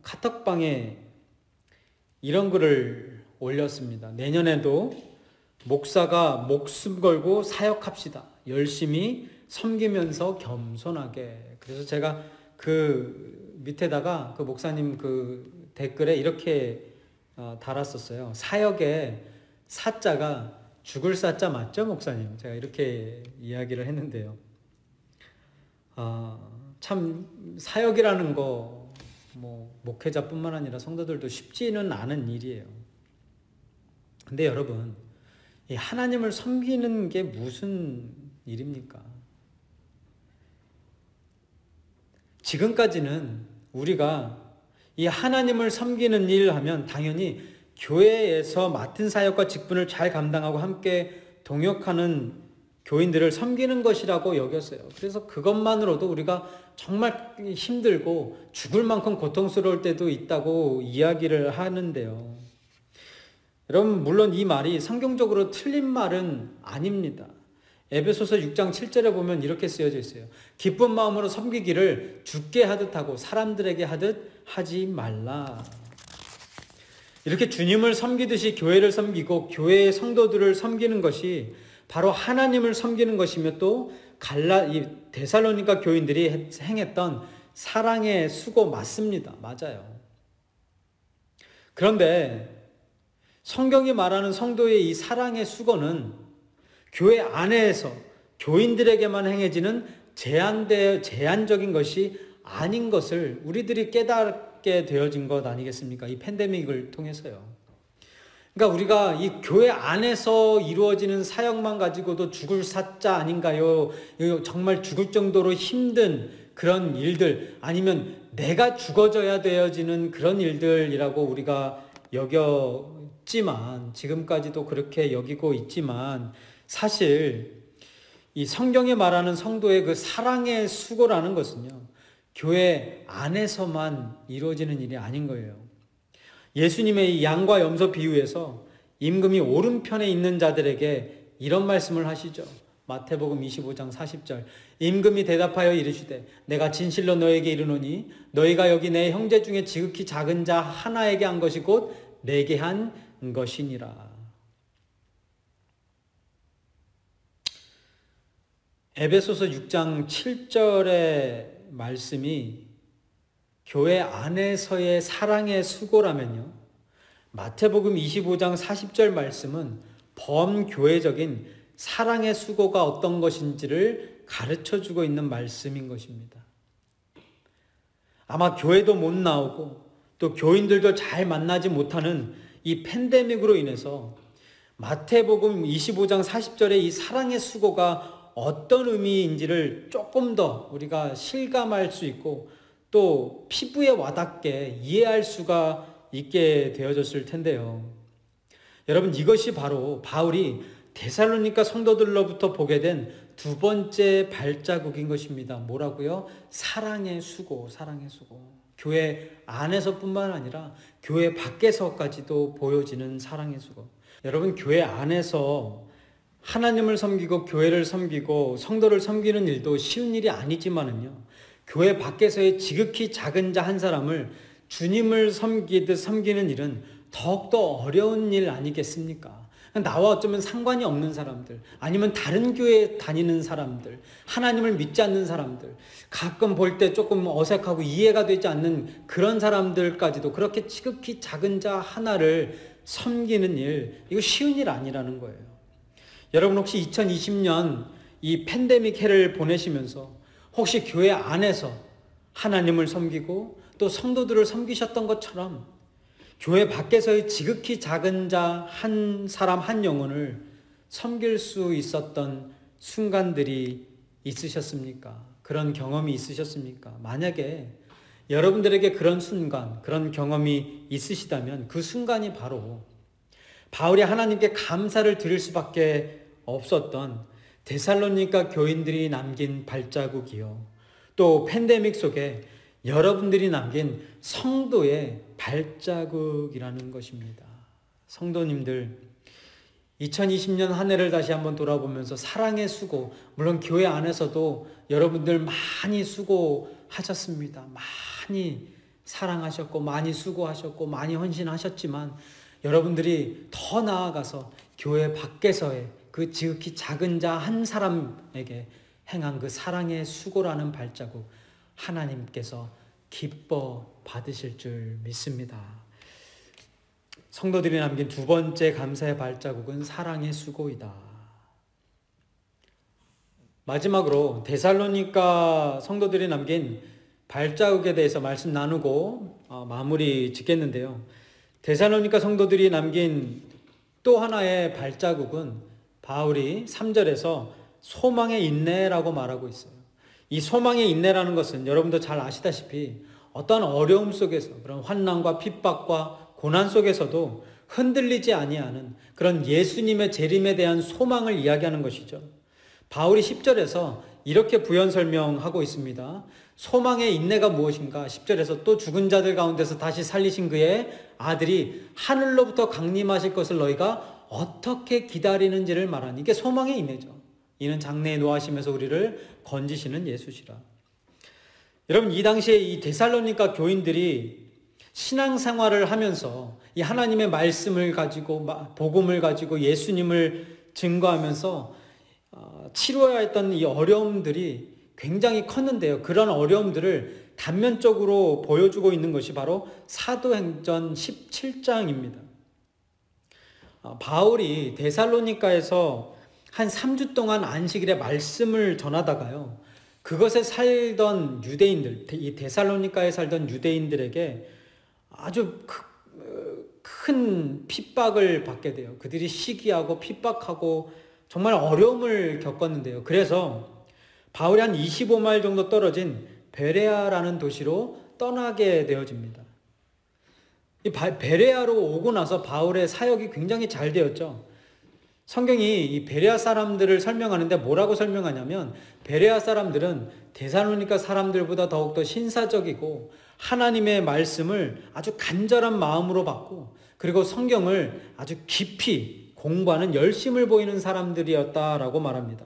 카톡방에 이런 글을 올렸습니다. 내년에도 목사가 목숨 걸고 사역합시다. 열심히 섬기면서 겸손하게. 그래서 제가 그 밑에다가 그 목사님 그 댓글에 이렇게 달았었어요. 사역의 사자가 죽을 사자 맞죠, 목사님? 제가 이렇게 이야기를 했는데요. 참 사역이라는 거 뭐 목회자뿐만 아니라 성도들도 쉽지는 않은 일이에요. 근데 여러분, 이 하나님을 섬기는 게 무슨 일입니까? 지금까지는 우리가 이 하나님을 섬기는 일 하면 당연히 교회에서 맡은 사역과 직분을 잘 감당하고 함께 동역하는 교인들을 섬기는 것이라고 여겼어요. 그래서 그것만으로도 우리가 정말 힘들고 죽을 만큼 고통스러울 때도 있다고 이야기를 하는데요. 여러분, 물론 이 말이 성경적으로 틀린 말은 아닙니다. 에베소서 6장 7절에 보면 이렇게 쓰여져 있어요. 기쁜 마음으로 섬기기를 주께 하듯 하고 사람들에게 하듯 하지 말라. 이렇게 주님을 섬기듯이 교회를 섬기고 교회의 성도들을 섬기는 것이 바로 하나님을 섬기는 것이며 또 이 데살로니가 교인들이 행했던 사랑의 수고 맞습니다. 맞아요. 그런데 성경이 말하는 성도의 이 사랑의 수고는 교회 안에서 교인들에게만 행해지는 제한적인 것이 아닌 것을 우리들이 깨닫게 되어진 것 아니겠습니까? 이 팬데믹을 통해서요. 그러니까 우리가 이 교회 안에서 이루어지는 사역만 가지고도 죽을 사자 아닌가요? 정말 죽을 정도로 힘든 그런 일들, 아니면 내가 죽어져야 되어지는 그런 일들이라고 우리가 여겼지만, 지금까지도 그렇게 여기고 있지만, 사실 이 성경에 말하는 성도의 그 사랑의 수고라는 것은요, 교회 안에서만 이루어지는 일이 아닌 거예요. 예수님의 이 양과 염소 비유에서 임금이 오른편에 있는 자들에게 이런 말씀을 하시죠. 마태복음 25장 40절. 임금이 대답하여 이르시되 내가 진실로 너에게 이르노니 너희가 여기 내 형제 중에 지극히 작은 자 하나에게 한 것이 곧 내게 한 것이니라. 에베소서 6장 7절의 말씀이 교회 안에서의 사랑의 수고라면요, 마태복음 25장 40절 말씀은 범교회적인 사랑의 수고가 어떤 것인지를 가르쳐주고 있는 말씀인 것입니다. 아마 교회도 못 나오고 또 교인들도 잘 만나지 못하는 이 팬데믹으로 인해서 마태복음 25장 40절의 이 사랑의 수고가 어떤 의미인지를 조금 더 우리가 실감할 수 있고 또 피부에 와닿게 이해할 수가 있게 되어졌을 텐데요. 여러분, 이것이 바로 바울이 데살로니가 성도들로부터 보게 된 두 번째 발자국인 것입니다. 뭐라고요? 사랑의 수고, 사랑의 수고. 교회 안에서뿐만 아니라 교회 밖에서까지도 보여지는 사랑의 수고. 여러분, 교회 안에서 하나님을 섬기고 교회를 섬기고 성도를 섬기는 일도 쉬운 일이 아니지만은요, 교회 밖에서의 지극히 작은 자 한 사람을 주님을 섬기듯 섬기는 일은 더욱더 어려운 일 아니겠습니까? 나와 어쩌면 상관이 없는 사람들, 아니면 다른 교회에 다니는 사람들, 하나님을 믿지 않는 사람들, 가끔 볼 때 조금 어색하고 이해가 되지 않는 그런 사람들까지도 그렇게 지극히 작은 자 하나를 섬기는 일, 이거 쉬운 일 아니라는 거예요. 여러분, 혹시 2020년 이 팬데믹 해를 보내시면서 혹시 교회 안에서 하나님을 섬기고 또 성도들을 섬기셨던 것처럼 교회 밖에서의 지극히 작은 자 한 사람 한 영혼을 섬길 수 있었던 순간들이 있으셨습니까? 그런 경험이 있으셨습니까? 만약에 여러분들에게 그런 순간, 그런 경험이 있으시다면 그 순간이 바로 바울이 하나님께 감사를 드릴 수밖에 없었던 데살로니가 교인들이 남긴 발자국이요, 또 팬데믹 속에 여러분들이 남긴 성도의 발자국이라는 것입니다. 성도님들, 2020년 한 해를 다시 한번 돌아보면서 사랑의 수고, 물론 교회 안에서도 여러분들 많이 수고하셨습니다. 많이 사랑하셨고 많이 수고하셨고 많이 헌신하셨지만 여러분들이 더 나아가서 교회 밖에서의 그 지극히 작은 자 한 사람에게 행한 그 사랑의 수고라는 발자국, 하나님께서 기뻐 받으실 줄 믿습니다. 성도들이 남긴 두 번째 감사의 발자국은 사랑의 수고이다. 마지막으로 데살로니가 성도들이 남긴 발자국에 대해서 말씀 나누고 마무리 짓겠는데요. 데살로니가 성도들이 남긴 또 하나의 발자국은 바울이 3절에서 소망의 인내라고 말하고 있어요. 이 소망의 인내라는 것은 여러분도 잘 아시다시피 어떠한 어려움 속에서, 그런 환난과 핍박과 고난 속에서도 흔들리지 아니하는 그런 예수님의 재림에 대한 소망을 이야기하는 것이죠. 바울이 10절에서 이렇게 부연 설명하고 있습니다. 소망의 인내가 무엇인가? 10절에서 또 죽은 자들 가운데서 다시 살리신 그의 아들이 하늘로부터 강림하실 것을 너희가 어떻게 기다리는지를 말하니, 이게 소망의 인내죠. 이는 장래에 노하시면서 우리를 건지시는 예수시라. 여러분, 이 당시에 이 데살로니가 교인들이 신앙생활을 하면서 이 하나님의 말씀을 가지고, 복음을 가지고 예수님을 증거하면서 치러야 했던 이 어려움들이 굉장히 컸는데요. 그런 어려움들을 단면적으로 보여주고 있는 것이 바로 사도행전 17장입니다. 바울이 데살로니가에서 한 3주 동안 안식일에 말씀을 전하다가요, 그것에 살던 유대인들, 이 데살로니가에 살던 유대인들에게 아주 큰 핍박을 받게 돼요. 그들이 시기하고 핍박하고 정말 어려움을 겪었는데요. 그래서 바울이 한 25마일 정도 떨어진 베레아라는 도시로 떠나게 되어집니다. 이 베레아로 오고 나서 바울의 사역이 굉장히 잘 되었죠. 성경이 이 베레아 사람들을 설명하는데 뭐라고 설명하냐면, 베레아 사람들은 데살로니가 사람들보다 더욱더 신사적이고 하나님의 말씀을 아주 간절한 마음으로 받고, 그리고 성경을 아주 깊이 공부하는 열심을 보이는 사람들이었다라고 말합니다.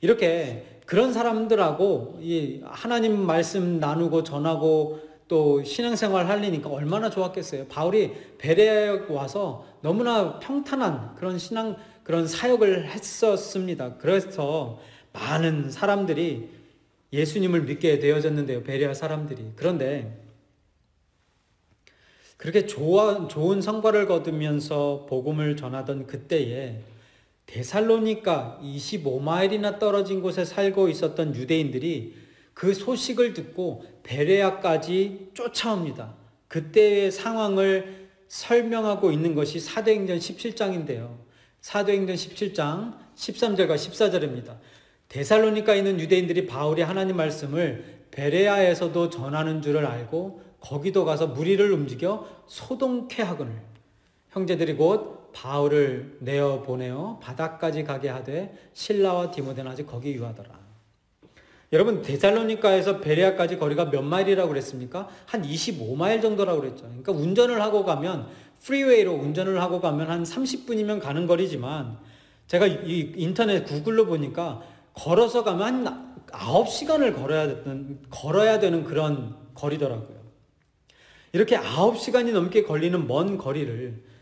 이렇게 그런 사람들하고 이 하나님 말씀 나누고 전하고 또 신앙생활 하려니까 얼마나 좋았겠어요. 바울이 베레아에 와서 너무나 평탄한 그런 사역을 했었습니다. 그래서 많은 사람들이 예수님을 믿게 되어졌는데요, 베레아 사람들이. 그런데 그렇게 좋은 성과를 거두면서 복음을 전하던 그때에 데살로니가 25마일이나 떨어진 곳에 살고 있었던 유대인들이 그 소식을 듣고 베레아까지 쫓아옵니다. 그때의 상황을 설명하고 있는 것이 사도행전 17장인데요. 사도행전 17장 13절과 14절입니다. 데살로니가에 있는 유대인들이 바울이 하나님 말씀을 베레아에서도 전하는 줄을 알고 거기도 가서 무리를 움직여 소동케 하거늘 형제들이 곧 바울을 내어 보내어 바다까지 가게 하되 실라와 디모데는 아직 거기 유하더라. 여러분, 데살로니가에서 베레아까지 거리가 몇 마일이라고 그랬습니까? 한 25마일 정도라고 그랬죠. 그러니까 운전을 하고 가면, 프리웨이로 운전을 하고 가면 한 30분이면 가는 거리지만, 제가 이 인터넷 구글로 보니까 걸어서 가면 한 9시간을 걸어야 되는 그런 거리더라고요. 이렇게 9시간이 넘게 걸리는 먼 거리를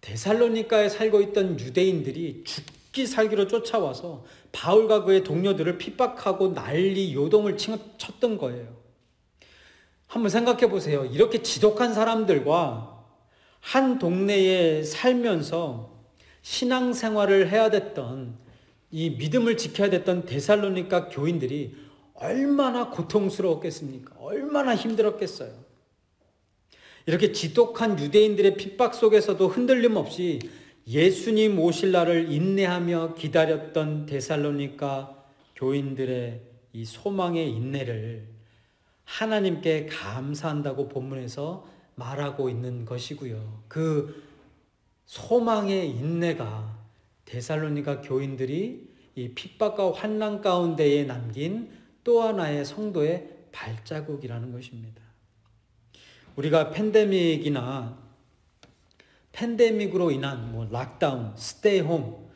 데살로니가에 살고 있던 유대인들이 죽기 살기로 쫓아와서 바울과 그의 동료들을 핍박하고 난리 요동을 쳤던 거예요. 한번 생각해 보세요. 이렇게 지독한 사람들과 한 동네에 살면서 신앙생활을 해야 됐던, 이 믿음을 지켜야 됐던 데살로니가 교인들이 얼마나 고통스러웠겠습니까? 얼마나 힘들었겠어요. 이렇게 지독한 유대인들의 핍박 속에서도 흔들림 없이 예수님 오실 날을 인내하며 기다렸던 데살로니가 교인들의 이 소망의 인내를 하나님께 감사한다고 본문에서 말하고 있는 것이고요. 그 소망의 인내가 데살로니가 교인들이 이 핍박과 환난 가운데에 남긴 또 하나의 성도의 발자국이라는 것입니다. 우리가 팬데믹으로 인한 락다운, 스테이 홈,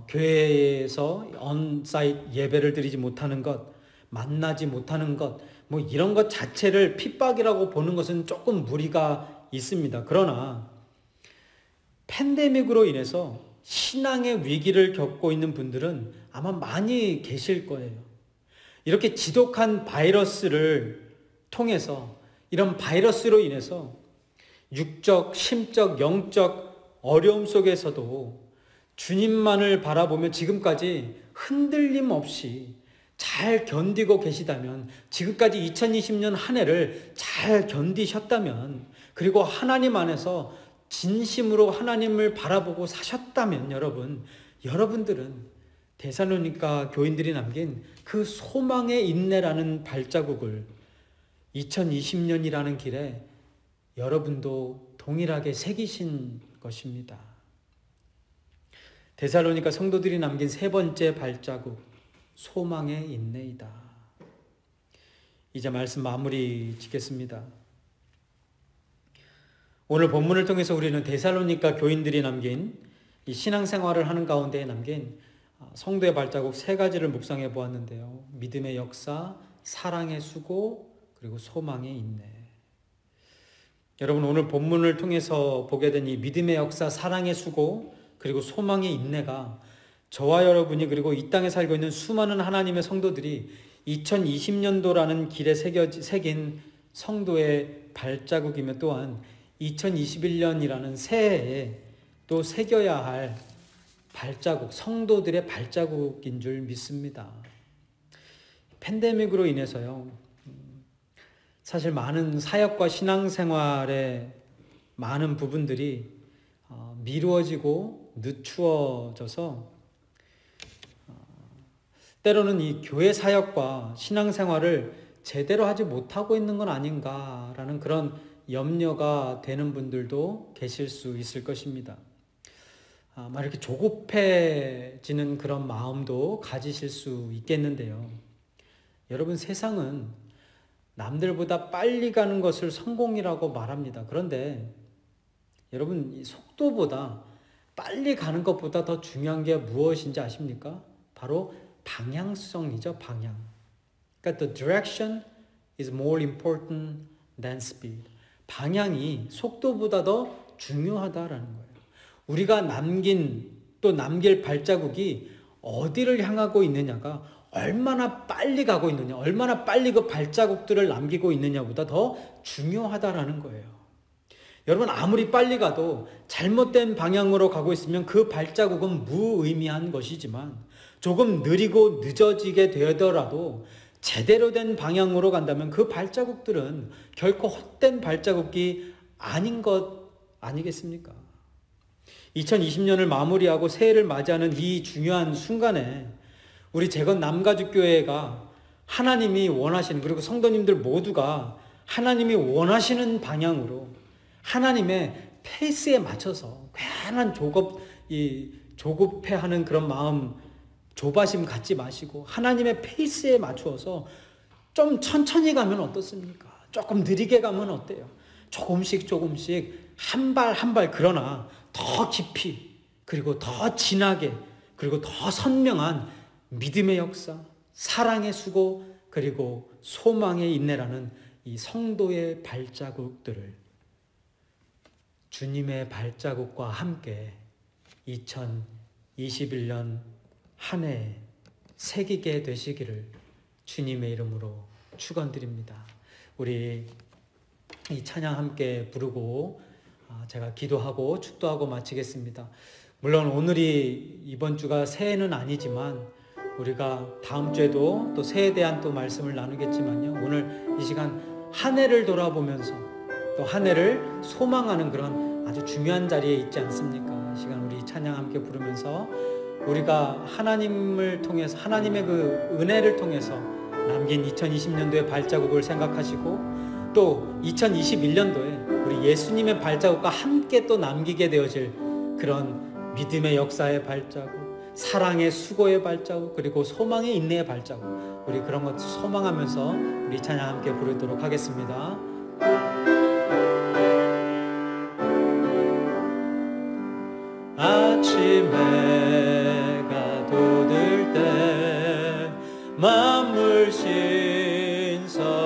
교회에서 온사이트 예배를 드리지 못하는 것, 만나지 못하는 것, 이런 것 자체를 핍박이라고 보는 것은 조금 무리가 있습니다. 그러나 팬데믹으로 인해서 신앙의 위기를 겪고 있는 분들은 아마 많이 계실 거예요. 이렇게 지독한 바이러스를 통해서, 이런 바이러스로 인해서 육적, 심적, 영적 어려움 속에서도 주님만을 바라보며 지금까지 흔들림 없이 잘 견디고 계시다면, 지금까지 2020년 한 해를 잘 견디셨다면, 그리고 하나님 안에서 진심으로 하나님을 바라보고 사셨다면 여러분들은 데살로니가 교인들이 남긴 그 소망의 인내라는 발자국을 2020년이라는 길에 여러분도 동일하게 새기신 것입니다. 데살로니가 성도들이 남긴 세 번째 발자국, 소망의 인내이다. 이제 말씀 마무리 짓겠습니다. 오늘 본문을 통해서 우리는 데살로니가 교인들이 남긴 이 신앙생활을 하는 가운데 남긴 성도의 발자국 세 가지를 묵상해 보았는데요. 믿음의 역사, 사랑의 수고, 그리고 소망의 인내. 여러분, 오늘 본문을 통해서 보게 된 이 믿음의 역사, 사랑의 수고, 그리고 소망의 인내가 저와 여러분이, 그리고 이 땅에 살고 있는 수많은 하나님의 성도들이 2020년도라는 길에 새긴 성도의 발자국이며, 또한 2021년이라는 새해에 또 새겨야 할 발자국, 성도들의 발자국인 줄 믿습니다. 팬데믹으로 인해서요, 사실 많은 사역과 신앙생활의 많은 부분들이 미루어지고 늦추어져서 때로는 이 교회 사역과 신앙생활을 제대로 하지 못하고 있는 건 아닌가라는 그런 염려가 되는 분들도 계실 수 있을 것입니다. 아마 이렇게 조급해지는 그런 마음도 가지실 수 있겠는데요. 여러분, 세상은 남들보다 빨리 가는 것을 성공이라고 말합니다. 그런데 여러분, 이 속도보다 빨리 가는 것보다 더 중요한 게 무엇인지 아십니까? 바로 방향성이죠, 방향. 그러니까 the direction is more important than speed. 방향이 속도보다 더 중요하다라는 거예요. 우리가 남길 발자국이 어디를 향하고 있느냐가 얼마나 빨리 가고 있느냐, 얼마나 빨리 그 발자국들을 남기고 있느냐보다 더 중요하다라는 거예요. 여러분, 아무리 빨리 가도 잘못된 방향으로 가고 있으면 그 발자국은 무의미한 것이지만, 조금 느리고 늦어지게 되더라도 제대로 된 방향으로 간다면 그 발자국들은 결코 헛된 발자국이 아닌 것 아니겠습니까? 2020년을 마무리하고 새해를 맞이하는 이 중요한 순간에 우리 재건 남가죽교회가 하나님이 원하시는, 그리고 성도님들 모두가 하나님이 원하시는 방향으로 하나님의 페이스에 맞춰서 괜한 조급해하는 그런 마음, 조바심 갖지 마시고 하나님의 페이스에 맞추어서 좀 천천히 가면 어떻습니까? 조금 느리게 가면 어때요? 조금씩 한 발, 그러나 더 깊이, 그리고 더 진하게, 그리고 더 선명한 믿음의 역사, 사랑의 수고, 그리고 소망의 인내라는 이 성도의 발자국들을 주님의 발자국과 함께 2021년 한 해 새기게 되시기를 주님의 이름으로 축원드립니다. 우리 이 찬양 함께 부르고 제가 기도하고 축도하고 마치겠습니다. 물론 오늘이 이번 주가 새해는 아니지만 우리가 다음 주에도 또 새해에 대한 또 말씀을 나누겠지만요, 오늘 이 시간 한 해를 돌아보면서 또 한 해를 소망하는 그런 아주 중요한 자리에 있지 않습니까? 이 시간 우리 찬양 함께 부르면서 우리가 하나님을 통해서, 하나님의 그 은혜를 통해서 남긴 2020년도의 발자국을 생각하시고, 또 2021년도에 우리 예수님의 발자국과 함께 또 남기게 되어질 그런 믿음의 역사의 발자국, 사랑의 수고의 발자국, 그리고 소망의 인내의 발자국, 우리 그런 것 소망하면서 우리 찬양 함께 부르도록 하겠습니다. 아침 해가 돋을 때 만물 신선하여라.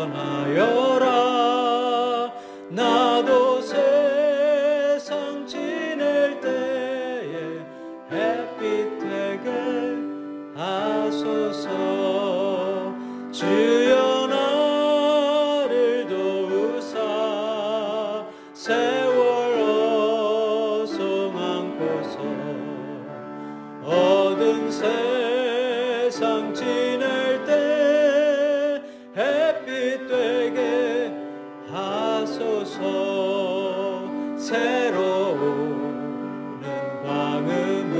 나도 세상 지낼 때에 햇빛 되게 하소서. 주여 나를 도우사 세월 어송 안고서 얻은 세상 지낼 때 햇빛 되게 하소서. 새로운 광음을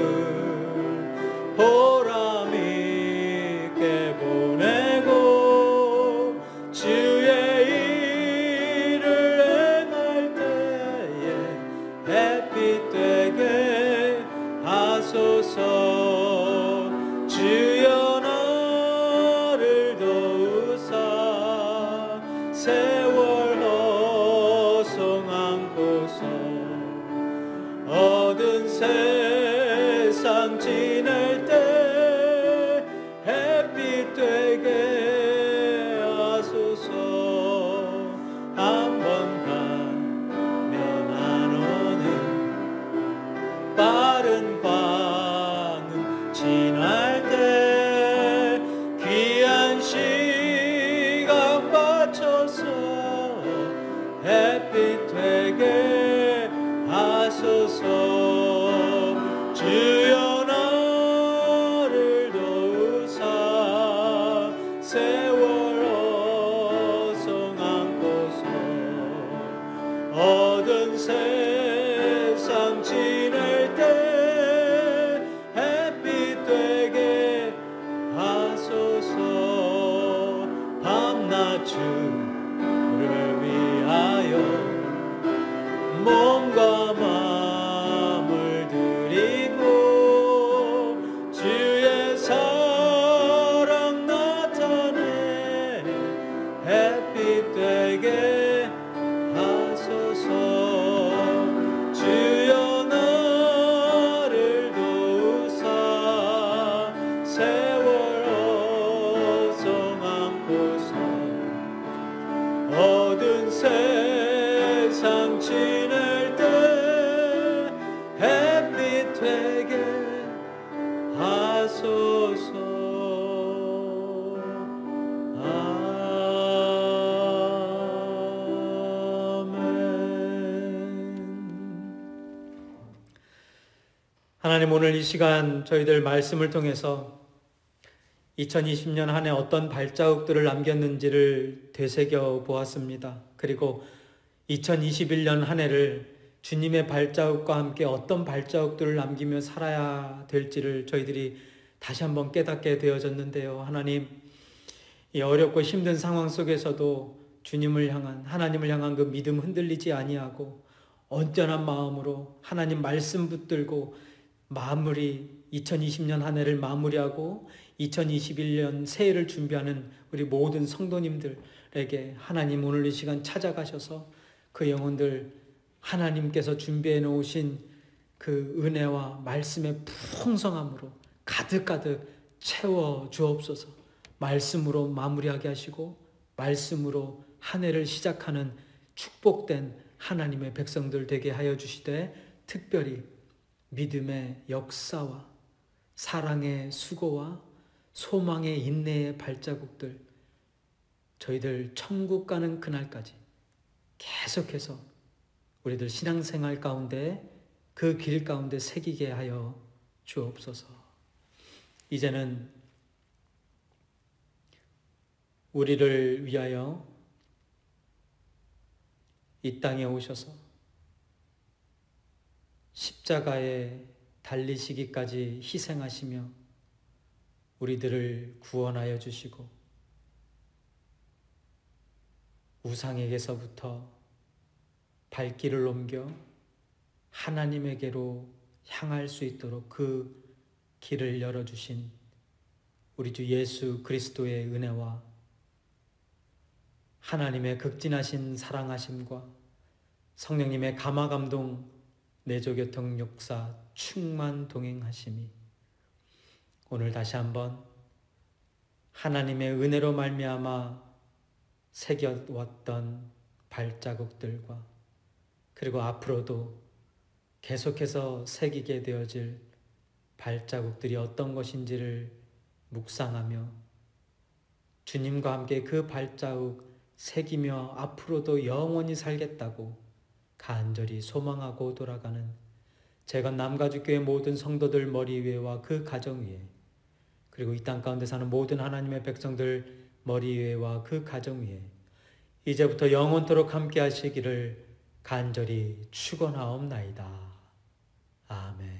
보람 있게 보내고 주의 일을 행할 때에 햇빛 되게 하소서. 주여 나를 도우사 세월 어송 안고서 얻은 세상 지낼 때 햇빛 되게 하소서. 한 번 가면 안 오는 빠른 방음 지날 때 귀한 시간 바쳐서 햇빛 되게 하소서. 주여 나를 도우사 세월 어송 안고서 얻은 세상 지낼 때 햇빛 되게 하소서. 밤낮 주를 위하여 몸과 마음을 드리고 주의 사랑 나타내 햇빛 되게 하소서. 주여 나를 도우사 세월 어송 안고서 얻은 세상 지낼 때 햇빛 되게 하소서. 하나님, 오늘 이 시간 저희들 말씀을 통해서 2020년 한 해 어떤 발자국들을 남겼는지를 되새겨 보았습니다. 그리고 2021년 한 해를 주님의 발자국과 함께 어떤 발자국들을 남기며 살아야 될지를 저희들이 다시 한번 깨닫게 되어졌는데요. 하나님, 이 어렵고 힘든 상황 속에서도 주님을 향한, 하나님을 향한 그 믿음 흔들리지 아니하고 온전한 마음으로 하나님 말씀 붙들고 2020년 한 해를 마무리하고 2021년 새해를 준비하는 우리 모든 성도님들에게 하나님 오늘 이 시간 찾아가셔서 그 영혼들 하나님께서 준비해 놓으신 그 은혜와 말씀의 풍성함으로 가득가득 채워 주옵소서. 말씀으로 마무리하게 하시고 말씀으로 한 해를 시작하는 축복된 하나님의 백성들 되게 하여 주시되, 특별히 믿음의 역사와 사랑의 수고와 소망의 인내의 발자국들, 저희들 천국 가는 그날까지 계속해서 우리들 신앙생활 가운데 그 길 가운데 새기게 하여 주옵소서. 이제는 우리를 위하여 이 땅에 오셔서 십자가에 달리시기까지 희생하시며 우리들을 구원하여 주시고 우상에게서부터 발길을 옮겨 하나님에게로 향할 수 있도록 그 길을 열어주신 우리 주 예수 그리스도의 은혜와 하나님의 극진하신 사랑하심과 성령님의 감화감동 내조교통 역사 충만 동행하심이 오늘 다시 한번 하나님의 은혜로 말미암아 새겨왔던 발자국들과 그리고 앞으로도 계속해서 새기게 되어질 발자국들이 어떤 것인지를 묵상하며 주님과 함께 그 발자국 새기며 앞으로도 영원히 살겠다고 간절히 소망하고 돌아가는 재건 남가주교회 모든 성도들 머리 위에와 그 가정 위에 그리고 이 땅 가운데 사는 모든 하나님의 백성들 머리 위에와 그 가정 위에 이제부터 영원토록 함께 하시기를 간절히 축원하옵나이다. 아멘.